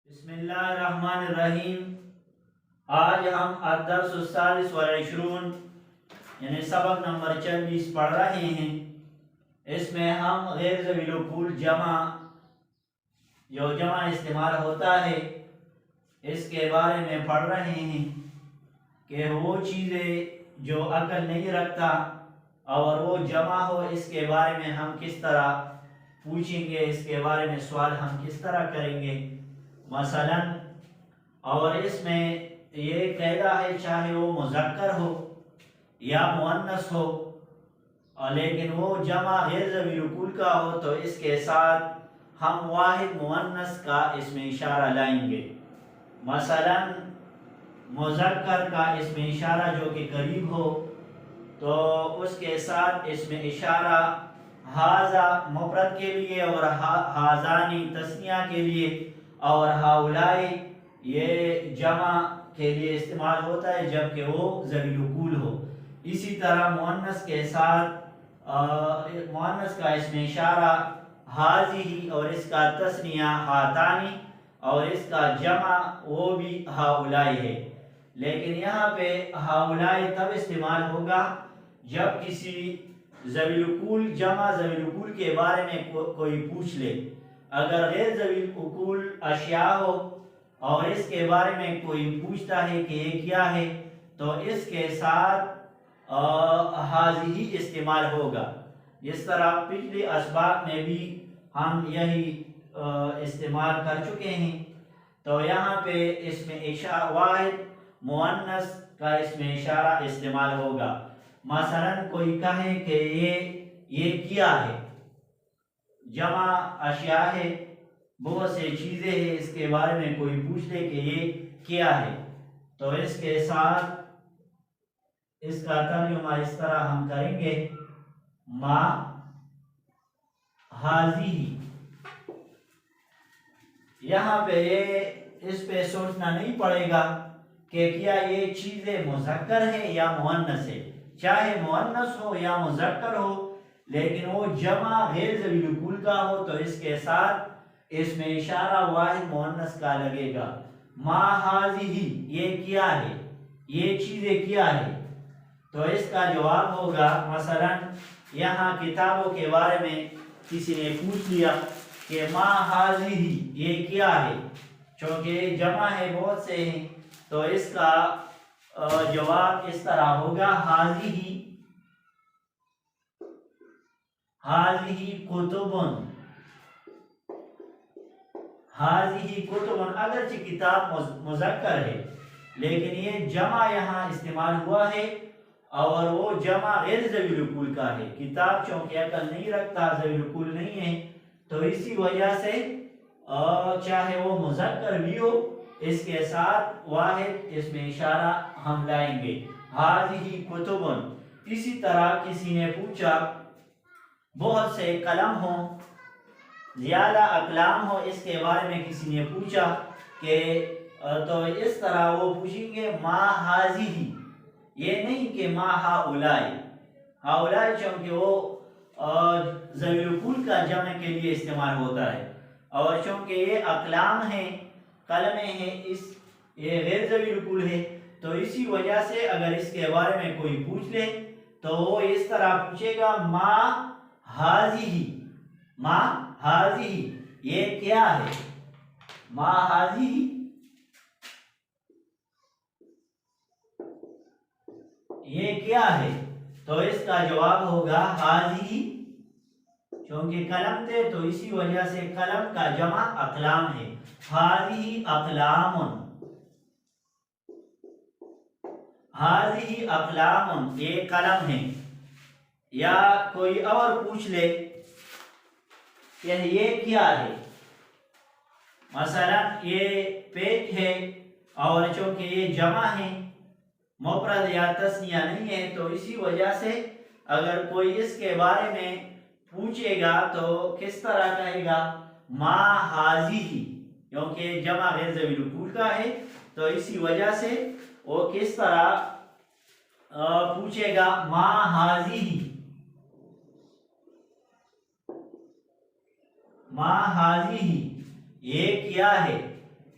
بسم اللہ الرحمن الرحیم۔ آج ہم الدرس الثالث والعشرون یعنی سبق نمبر 24 پڑھ رہے ہیں۔ اس میں ہم غیر ذوی العقول جمع جو جمع استعمال ہوتا ہے اس کے بارے میں پڑھ رہے ہیں کہ وہ چیزیں جو عقل نہیں رکھتا اور وہ جمع ہو اس کے بارے میں ہم کس طرح پوچھیں گے، اس کے بارے میں سوال ہم کس طرح کریں گے۔ مثلا اور اس میں یہ قاعدہ ہے چاہے وہ مذکر ہو یا مؤنث ہو، لیکن وہ جمع غیر ذوی العقول کا ہو تو اس کے ساتھ ہم واحد مؤنث کا اسم اشارہ لائیں گے۔ مثلا مذکر کا اسم اشارہ جو کہ قریب ہو تو اس کے ساتھ اسم اشارہ ھذا مفرد کے لیے اور ھذانی تثنیہ کے لیے اور ہؤلاء یہ جمع کے لیے استعمال ہوتا ہے جبکہ وہ ذوی العقول ہو۔ اسی طرح مؤنث کے ساتھ مؤنث کا اسم اشارہ ھذہ اور اس کا تثنیہ ھاتانی اور اس کا جمع وہ بھی ہؤلاء ہے، لیکن یہاں پہ ہؤلاء تب استعمال ہوگا جب کسی ذوی العقول جمع ذوی العقول کے بارے میں کوئی پوچھ لے۔ اگر غیر ذوی العقول اشیاء ہو اور اس کے بارے میں کوئی پوچھتا ہے کہ یہ کیا ہے تو اس کے ساتھ ھذہ استعمال ہوگا۔ جس طرح پچھلے اسباق میں بھی ہم یہی استعمال کر چکے ہیں، تو یہاں پہ اسم اشارہ واحد مؤنث کا اسم اشارہ استعمال ہوگا۔ مثلا کوئی کہے کہ یہ کیا ہے، جمع اشیاء ہے، بہت سے چیزیں ہیں، اس کے بارے میں کوئی پوچھ لے کہ یہ کیا ہے تو اس کے ساتھ اس کا ترجمہ اس طرح ہم کریں گے ما ھذہ۔ یہاں پہ اس پہ سوچنا نہیں پڑے گا کہ کیا یہ چیزیں مذکر ہے یا مؤنث ہے، چاہے مؤنث ہو یا مذکر ہو لیکن وہ جمع غیر ذوی العقول کا ہو تو اس کے ساتھ اسم اشارہ واحد مؤنث کا لگے گا۔ ما ھذہ یہ کیا ہے، یہ چیزیں کیا ہے تو اس کا جواب ہوگا مثلا یہاں کتابوں کے بارے میں کسی نے پوچھ لیا کہ ما ھذہ یہ کیا ہے، چونکہ جمع ہے بہت سے ہیں تو اس کا جواب اس طرح ہوگا ھذہ کتب، ھذہ کتب اگرچہ کتاب مذکر ہے لیکن یہ جمع یہاں استعمال ہوا ہے اور وہ جمع غیر ذوی العقول کا ہے۔ کتاب چونکہ عقل نہیں رکھتا، ذوی العقول نہیں ہے، تو اسی وجہ سے چاہے وہ مذکر بھی ہو اس کے ساتھ واحد اسم اشارہ ہم لائیں گے ھذہ کتب۔ اسی طرح کسی نے پوچھا بہت سے قلم ہوں، زیادہ اقلام ہو، اس کے بارے میں کسی نے پوچھا کہ تو اس طرح وہ پوچھیں گے ما ھذہ، یہ نہیں کہ ما ھؤلاء۔ ھؤلاء چونکہ وہ ذوی العقول کا جمع کے لیے استعمال ہوتا ہے اور چونکہ یہ اقلام ہیں، قلمیں ہیں، یہ غیر ذوی العقول ہے تو اسی وجہ سے اگر اس کے بارے میں کوئی پوچھ لے تو وہ اس طرح پوچھے گا ما ھذہ، ما ھذہ یہ کیا ہے، ما ھذہ یہ کیا ہے تو اس کا جواب ہوگا ھذہ، چونکہ قلم تھے تو اسی وجہ سے قلم کا جمع اقلام ہے، ھذہ اقلام، ھذہ اقلام یہ قلم ہے۔ یا کوئی اور پوچھ لے کہ یہ کیا ہے، مثلا یہ پیج ہے اور چونکہ یہ جمع ہے مفرد یا تثنیہ نہیں ہے تو اسی وجہ سے اگر کوئی اس کے بارے میں پوچھے گا تو کس طرح کہے گا ما ھذہ، کیونکہ جمع غیر ذوی العقول کا ہے تو اسی وجہ سے وہ کس طرح پوچھے گا ما ھذہ، ما ھذہ یہ کیا ہے،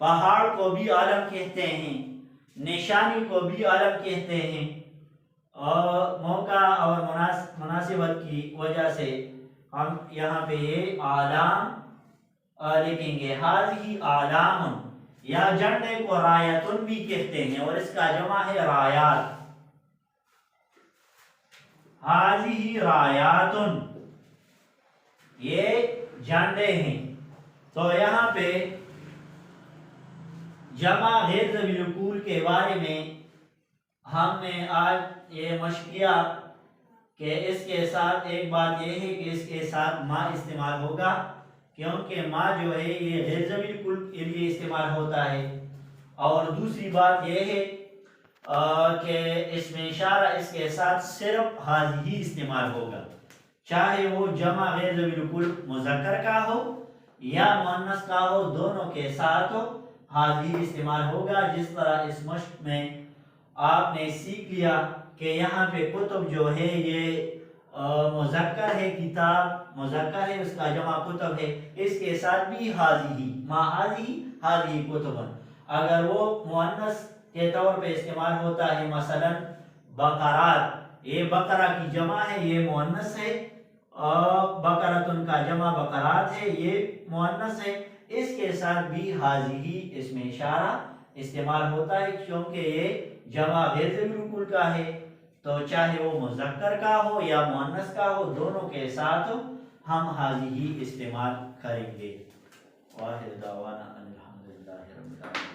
پہاڑ کو بھی علم کہتے ہیں، نشانی کو بھی علم کہتے ہیں، اور موقع اور مناسبت کی وجہ سے ہم یہاں پہ یہ علام لکھیں گے۔ حاضی علام، یا جھنڈے کو رایتن بھی کہتے ہیں اور اس کا جمع ہے رایات۔ حاضی رایاتن، یہ جھنڈے ہیں۔ تو یہاں پہ جمع غیر ذوی العقول کے بارے میں ہم نے آج یہ مشق کیا کہ اس کے ساتھ ایک بات یہ ہے کہ اس کے ساتھ ما استعمال ہوگا، کیونکہ ما جو ہے یہ غیر ذوی العقول کے لیے استعمال ہوتا ہے۔ اور دوسری بات یہ ہے کہ اس میں اشارہ اس کے ساتھ صرف حاضی ہی استعمال ہوگا، چاہے وہ جمع غیر ذوی العقول مذکر کا ہو یا مؤنث کا ہو، دونوں کے ساتھ حاضی استعمال ہوگا۔ جس طرح اس مشق میں آپ نے سیکھ لیا کہ یہاں پہ کتب جو ہے یہ مذکر ہے، کتاب مذکر ہے، اس کا جمع کتب ہے، اس کے ساتھ بھی حاضی، ما حاضی کتبن۔ اگر وہ مؤنث کے طور پہ استعمال ہوتا ہے، مثلا بقرات، یہ بقرہ کی جمع ہے، یہ مؤنث ہے، بقرتن کا جمع بقرات ہے، یہ مؤنث ہے، اس کے ساتھ بھی حاضی اس میں اشارہ استعمال ہوتا ہے، کیونکہ یہ جمع غیر ذوی العقول کا ہے، تو چاہے وہ مذکر کا ہو یا مؤنث کا ہو، دونوں کے ساتھ ہم حاضی استعمال کریں گے۔ واخر دعوانا ان الحمدللہ رب العالمین۔